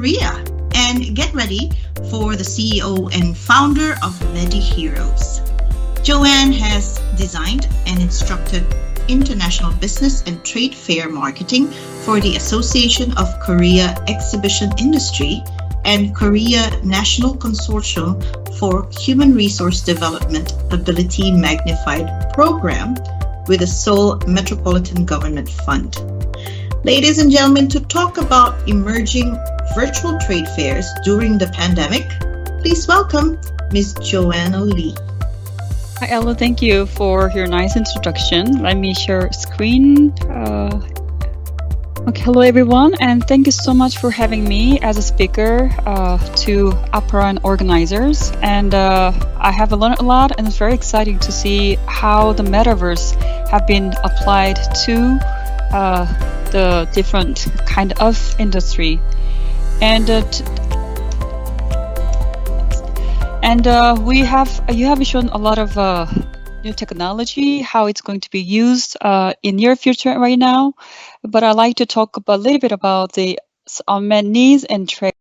Korea and get ready for the CEO and founder of MediHeroes. Joanne has designed and instructed international business and trade fair marketing for the Association of Korea Exhibition Industry and Korea National Consortium for Human Resource Development Ability Magnified Program with the Seoul Metropolitan Government Fund. Ladies and gentlemen, to talk about emerging virtual trade fairs during the pandemic, please welcome Ms. Joanna Lee. Hi, Ella. Thank you for your nice introduction. Let me share screen. Okay, hello everyone, and thank you so much for having me as a speaker to APARA and organizers. And I have learned a lot, and it's very exciting to see how the Metaverse have been applied to the different kind of industry. And you have shown a lot of new technology, how it's going to be used in near future right now. But I'd like to talk a little bit about the unmet needs and trade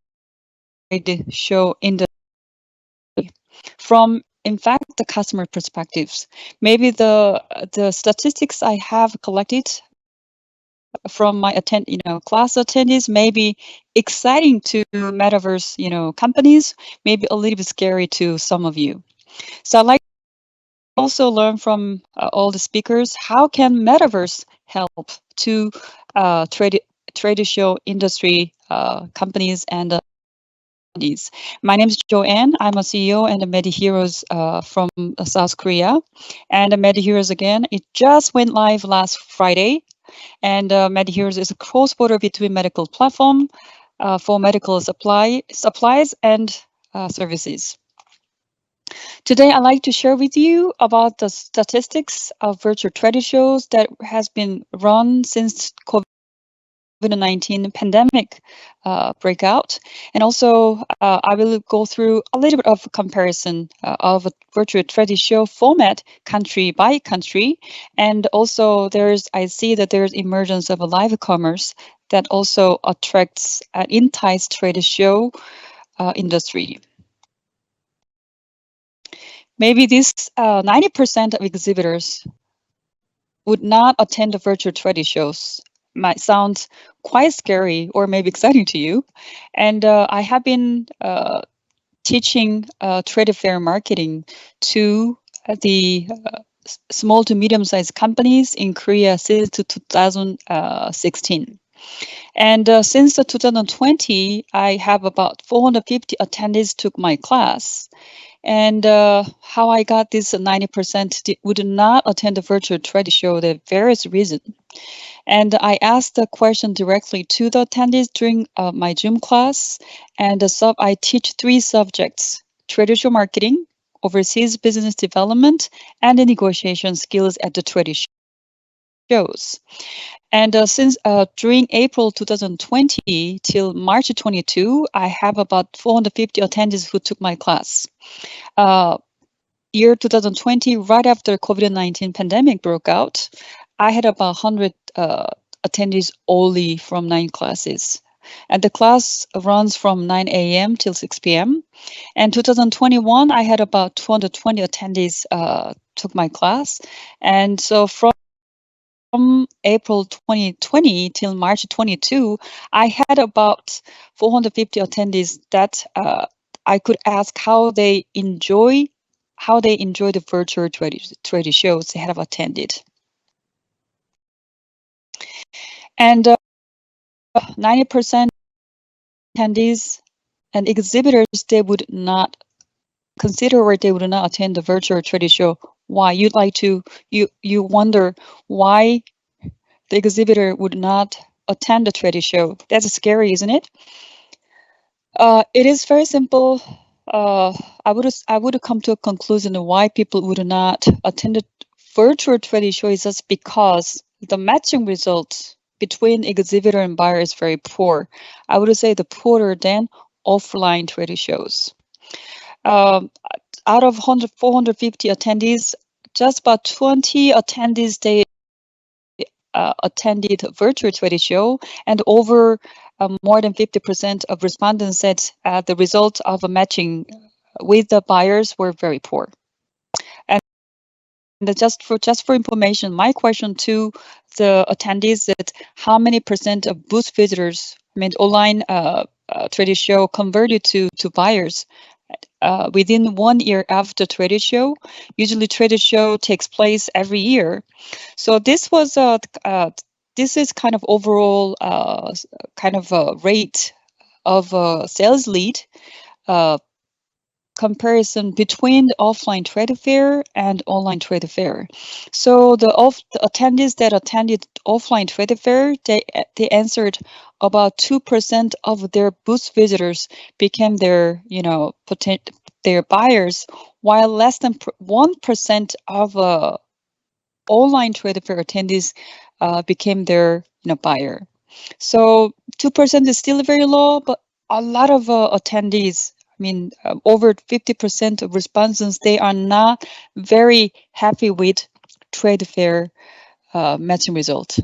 show industry from, in fact, the customer perspectives. Maybe the statistics I have collected from my class attendees may be exciting to Metaverse, companies, maybe a little bit scary to some of you. So I'd like to also learn from all the speakers, how can Metaverse help to trade show industry companies and attendees. My name is Joanne. I'm a CEO and a MediHeroes from South Korea. And MediHeroes, again, it just went live last Friday. And MediHeroes is a cross-border between medical platform for medical supplies and services. Today, I'd like to share with you about the statistics of virtual trade shows that has been run since COVID-19 pandemic breakout. And also, I will go through a little bit of a comparison of a virtual trade show format country by country. And also, I see that there's emergence of a live commerce that also attracts and entices trade show industry. Maybe this 90% of exhibitors would not attend the virtual trade shows. Might sound quite scary or maybe exciting to you. And I have been teaching trade fair marketing to the small to medium-sized companies in Korea since 2016. And since 2020, I have about 450 attendees took my class. And how I got this 90% would not attend the virtual trade show, there are various reasons. And I asked the question directly to the attendees during my Zoom class. And I teach 3 subjects: trade show marketing, overseas business development, and the negotiation skills at the trade shows. And since during April 2020 till March 22, I have about 450 attendees who took my class. Year 2020, right after COVID-19 pandemic broke out, I had about 100 attendees only from 9 classes. And the class runs from 9 a.m. till 6 p.m. And 2021, I had about 220 attendees took my class. And so from April 2020 till March 22, I had about 450 attendees that I could ask how they enjoy the virtual trade shows they have attended. And 90% attendees and exhibitors, they would not consider or they would not attend the virtual trade show. Why? You wonder why the exhibitor would not attend the trade show. That's scary, isn't it? It is very simple. I would come to a conclusion of why people would not attend the virtual trade show is just because the matching results between exhibitor and buyer is very poor. I would say the poorer than offline trade shows. Out of 450 attendees, just about 20 attendees, they attended virtual trade show, and over more than 50% of respondents said the results of a matching with the buyers were very poor. And just for information, my question to the attendees that how many percent of booth visitors, I mean online trade show, converted to buyers within 1 year after trade show? Usually trade show takes place every year. So this was this is kind of overall kind of a rate of sales lead comparison between the offline trade fair and online trade fair. So the attendees that attended offline trade fair, they answered about 2% of their booth visitors became their their buyers, while less than 1% of online trade fair attendees became their buyer. So 2% is still very low, but a lot of attendees, I mean, over 50% of respondents, they are not very happy with trade fair matching result.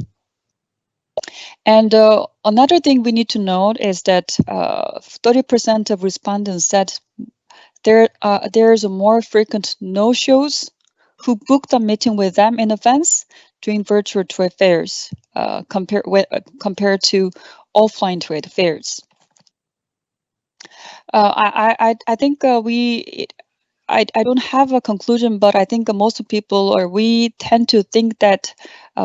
And another thing we need to note is that 30% of respondents said there's a more frequent no-shows who booked a meeting with them in advance during virtual trade fairs compared to offline trade fairs. I think I don't have a conclusion, but I think most people, or we tend to think that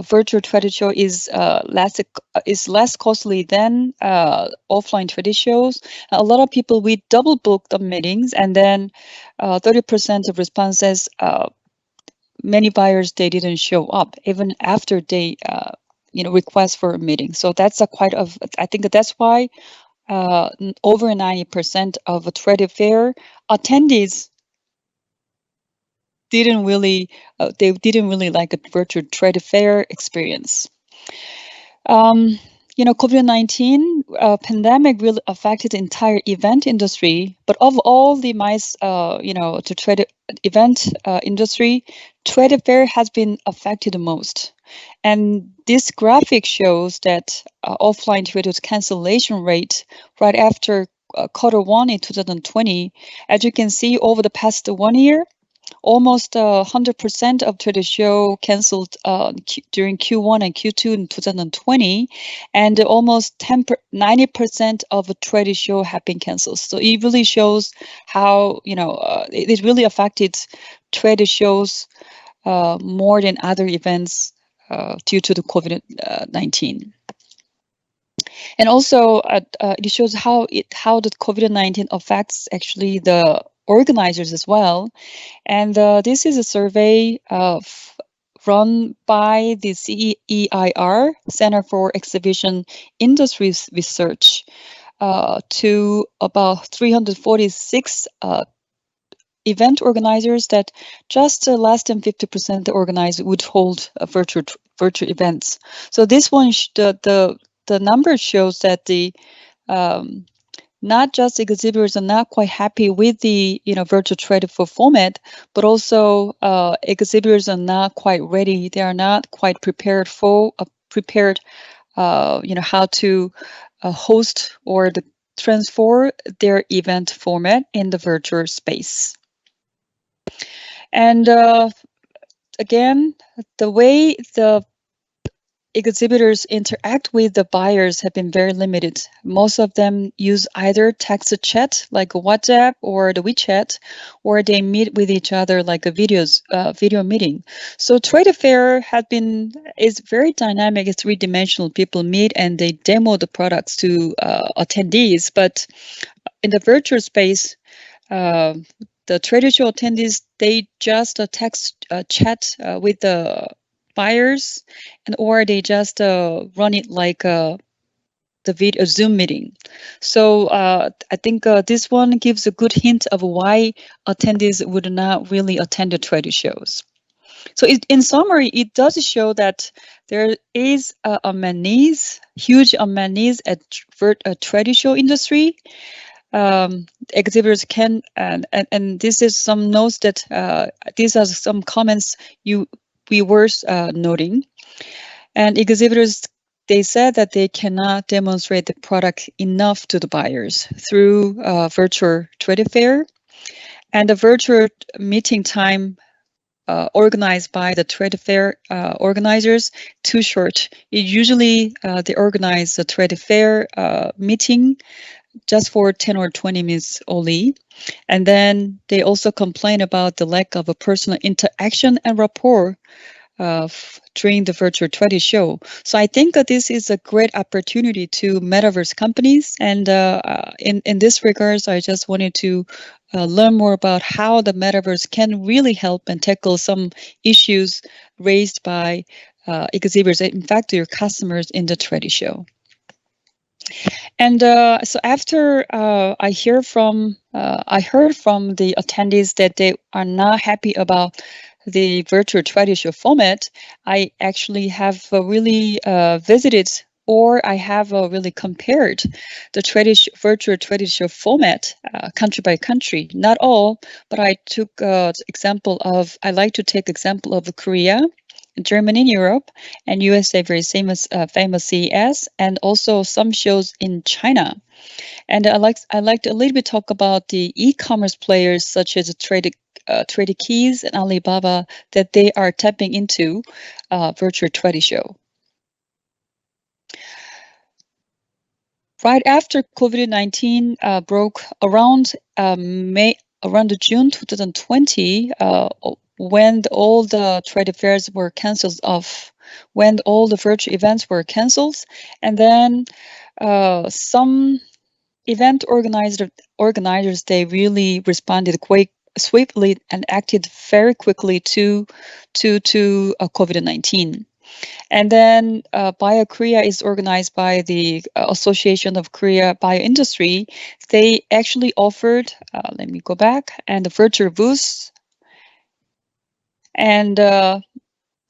virtual trade show is less costly than offline trade shows. A lot of people, we double book the meetings, and then 30% of responses, many buyers, they didn't show up even after they request for a meeting. So that's I think that's why over 90% of a trade fair attendees didn't really like a virtual trade fair experience. COVID-19 pandemic really affected the entire event industry, but of all the to trade event industry, trade fair has been affected the most. And this graphic shows that offline trade cancellation rate right after Q1 in 2020. As you can see, over the past 1 year, almost 100% of trade show canceled during Q1 and Q2 in 2020, and almost 90% of a trade show have been canceled. So it really shows how it really affected trade shows more than other events due to the COVID-19. And also, it shows how the COVID-19 affects actually the organizers as well. And this is a survey run by the CEIR, Center for Exhibition Industries Research, to about 346 event organizers that just less than 50% the organizers would hold virtual events. So this one, the number shows that the not just exhibitors are not quite happy with the virtual trade for format, but also exhibitors are not quite ready. They are not quite prepared how to host or transform their event format in the virtual space. And again, the way the exhibitors interact with the buyers have been very limited. Most of them use either text chat like WhatsApp or the WeChat, or they meet with each other like a video meeting. So trade fair is very dynamic. It's three-dimensional. People meet and they demo the products to attendees. But in the virtual space, the trade show attendees, they just text chat with the buyers, or they just run it like the video Zoom meeting. So I think this one gives a good hint of why attendees would not really attend the trade shows. So in summary, it does show that there is huge unmet needs at trade show industry. Exhibitors can, and this is some notes that these are some comments we were noting, and exhibitors, they said that they cannot demonstrate the product enough to the buyers through virtual trade fair, and the virtual meeting time organized by the trade fair organizers too short. Usually they organize the trade fair meeting just for 10 or 20 minutes only. And then they also complain about the lack of a personal interaction and rapport during the virtual trade show. So I think that this is a great opportunity to Metaverse companies. And in this regards, I just wanted to learn more about how the Metaverse can really help and tackle some issues raised by exhibitors, in fact, your customers in the trade show. And so after I heard from the attendees that they are not happy about the virtual trade show format, I actually have really visited, or I have really compared the virtual trade show format country by country. Not all, but I took example of. I like to take example of Korea, Germany, Europe, and USA, very famous CES, and also some shows in China. And I like to a little bit talk about the e-commerce players such as Trade Keys and Alibaba that they are tapping into virtual trade show. Right after COVID-19 broke around June 2020, when all the trade fairs were cancelled off, when all the virtual events were cancelled, and then some event organizers they really responded quite swiftly and acted very quickly to COVID-19. And then Bio Korea is organized by the Association of Korea Bioindustry. They actually offered, let me go back, and the virtual booths. And the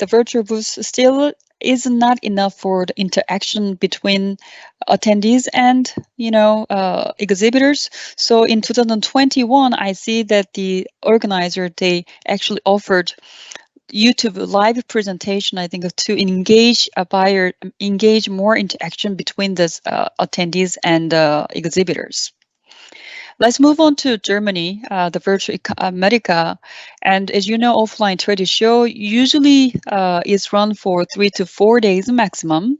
virtual booth still is not enough for the interaction between attendees and exhibitors. So in 2021, I see that the organizer they actually offered YouTube live presentation, I think, to engage a buyer, engage more interaction between the attendees and exhibitors. Let's move on to Germany, the virtual METAW. And as you know, offline trade show usually is run for 3 to 4 days maximum.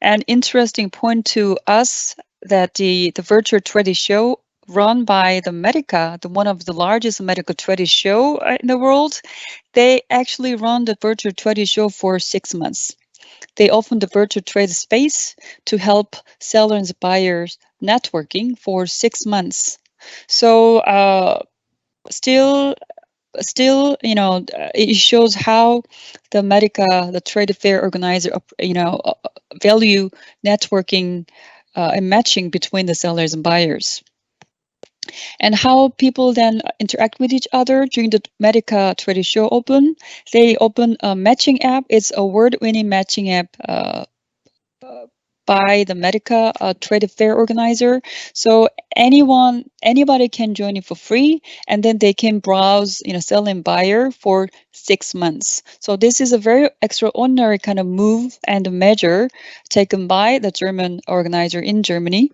An interesting point to us that the virtual trade show run by the METAW, one of the largest medical trade show in the world, they actually run the virtual trade show for 6 months. They open the virtual trade space to help sellers and buyers networking for 6 months. So still, it shows how the METAW, the trade fair organizer, value networking and matching between the sellers and buyers. And how people then interact with each other during the METAW trade show open. They open a matching app. It's a award-winning matching app by the METAW trade fair organizer. So anybody can join it for free, and then they can browse, seller and buyer for 6 months. So this is a very extraordinary kind of move and measure taken by the German organizer in Germany.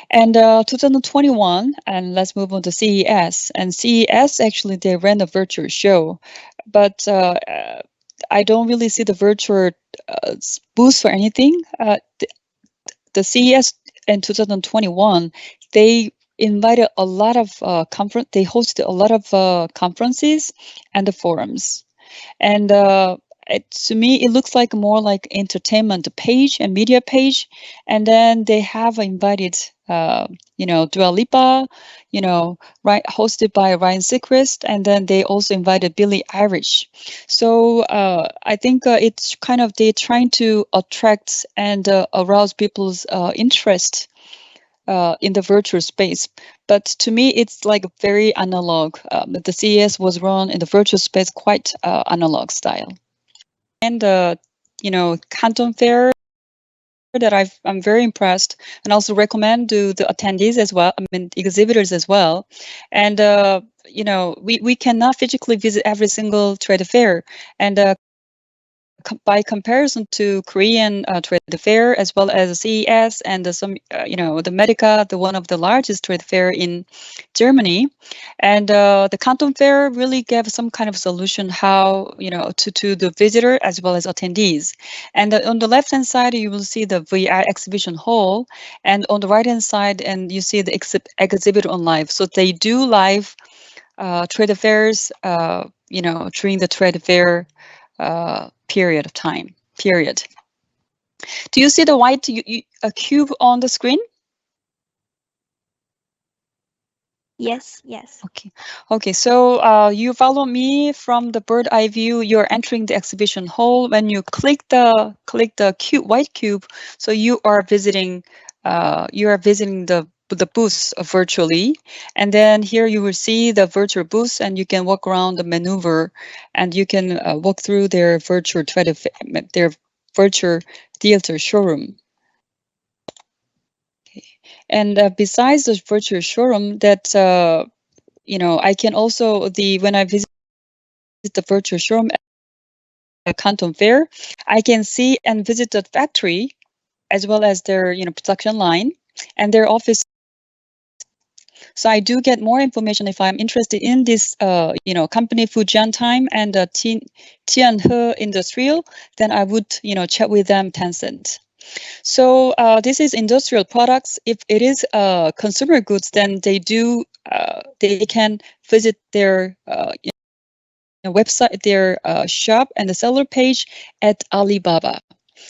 And 2021, and let's move on to CES. And CES, actually, they ran a virtual show, but I don't really see the virtual booth or anything. The CES in 2021, they invited a lot of they hosted a lot of conferences and the forums. And to me, it looks like more like entertainment page and media page. And then they have invited, Dua Lipa, hosted by Ryan Seacrest. And then they also invited Billie Eilish. So I think it's kind of they're trying to attract and arouse people's interest in the virtual space. But to me, it's like very analog. The CES was run in the virtual space, quite analog style. And Canton Fair that I'm very impressed, and also recommend to the attendees as well. I mean, exhibitors as well. And we cannot physically visit every single trade fair, and by comparison to Korean trade fair as well as CES and the MEDICA, the one of the largest trade fair in Germany, and the Canton Fair really gave some kind of solution how to the visitor as well as attendees. And on the left hand side you will see the VR exhibition hall, and on the right hand side and you see the exhibit on live. So they do live trade fairs, during the trade fair period of time. Do you see the white cube on the screen? Yes. Okay. So you follow me from the bird eye view. You're entering the exhibition hall. When you click the white cube, so you are visiting the booth virtually, and then here you will see the virtual booth, and you can walk around the maneuver, and you can walk through their virtual theater showroom. And besides the virtual showroom, that I can also when I visit the virtual showroom at Canton Fair, I can see and visit the factory as well as their production line and their office. So I do get more information if I'm interested in this company Fujian Time and Tianhe Industrial. Then I would chat with them, Tencent. So this is industrial products. If it is consumer goods, then they can visit their website, their shop and the seller page at Alibaba.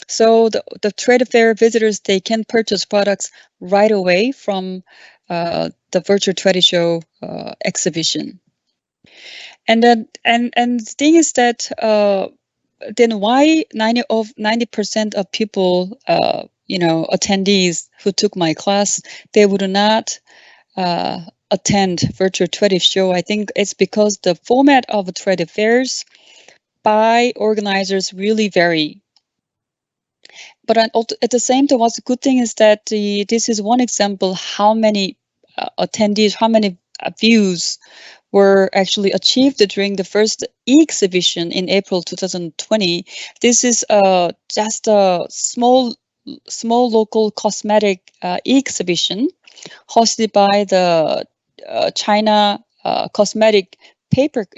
So the trade fair visitors, they can purchase products right away from the virtual trade show exhibition. And then the thing is that then why 90% of people, attendees who took my class, they would not attend virtual trade show? I think it's because the format of trade fairs by organizers really vary. But at the same time, what's a good thing is that this is one example how many attendees, how many views were actually achieved during the first e-exhibition in April 2020. This is just a small local cosmetic e-exhibition hosted by the China cosmetic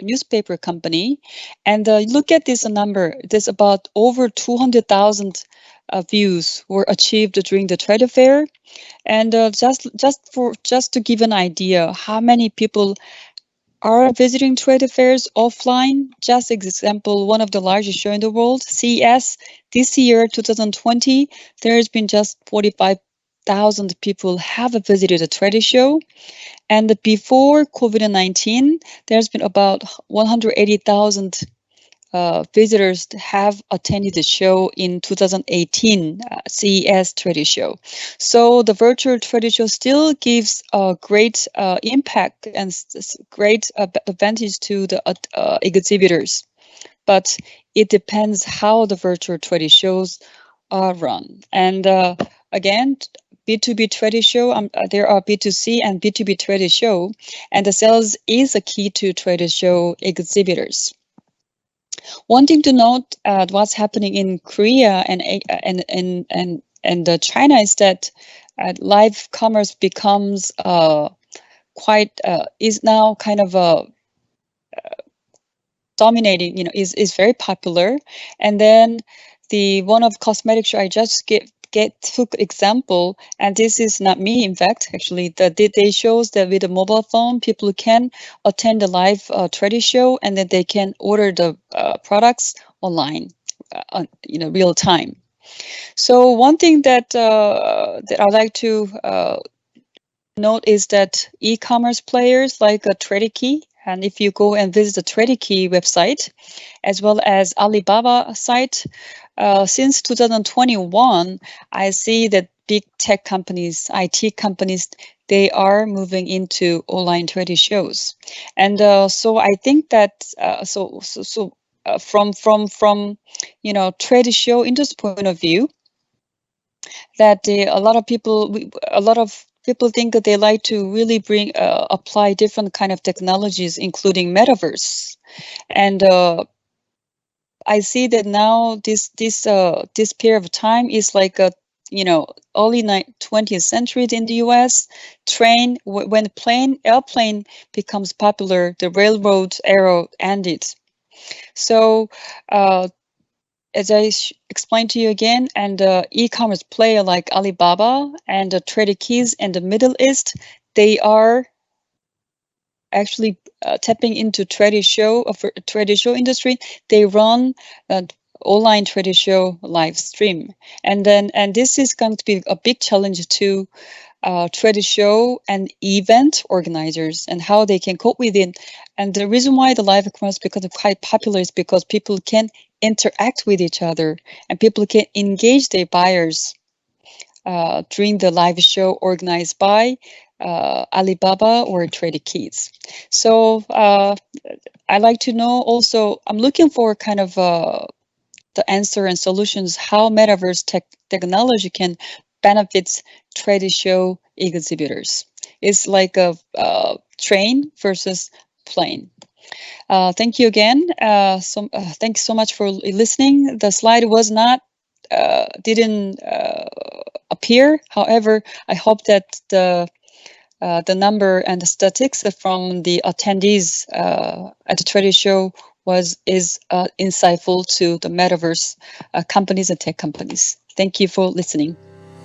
newspaper company. And look at this number. There's about over 200,000 views were achieved during the trade fair. And just to give an idea how many people are visiting trade fairs offline. Just example, one of the largest show in the world, CES, this year, 2020, there's been just 45,000 people have visited a trade show. And before COVID-19, there's been about 180,000 visitors have attended the show in 2018 CES trade show. So the virtual trade show still gives a great impact and great advantage to the exhibitors, but it depends how the virtual trade shows are run. And again, B2B trade show, there are B2C and B2B trade show, and the sales is a key to trade show exhibitors. One thing to note, what's happening in Korea and China is that live commerce becomes is now kind of dominating. Is very popular. And then the one of cosmetic show I just took example, and this is not me, in fact, actually, they shows that with a mobile phone, people can attend the live trade show, and then they can order the products online, real time. So one thing that I'd like to note is that e-commerce players like TradeKey, and if you go and visit the TradeKey website, as well as Alibaba site, since 2021, I see that big tech companies, IT companies, they are moving into online trade shows, and so I think that from trade show industry point of view, that a lot of people think that they like to really apply different kind of technologies, including Metaverse, and I see that now this period of time is like a early 20th century in the U.S. When airplane becomes popular, the railroad era ended. So as I explained to you again, and e-commerce player like Alibaba and the Trader Keys in the Middle East, they are actually tapping into trade show industry. They run online trade show live stream, and this is going to be a big challenge to trade show and event organizers and how they can cope with it. And the reason why the live commerce becomes quite popular is because people can interact with each other and people can engage their buyers during the live show organized by Alibaba or Trader Keys. So I'd like to know also, I'm looking for kind of the answer and solutions how Metaverse technology can benefit trade show exhibitors. It's like a train versus plane. Thank you again. Thank you so much for listening. The slide was not didn't appear. However, I hope that the number and the statistics from the attendees at the trade show is insightful to the Metaverse companies and tech companies. Thank you for listening.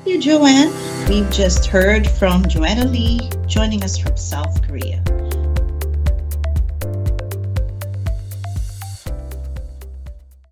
Thank you, Joanne. We've just heard from Joanna Lee joining us from South Korea.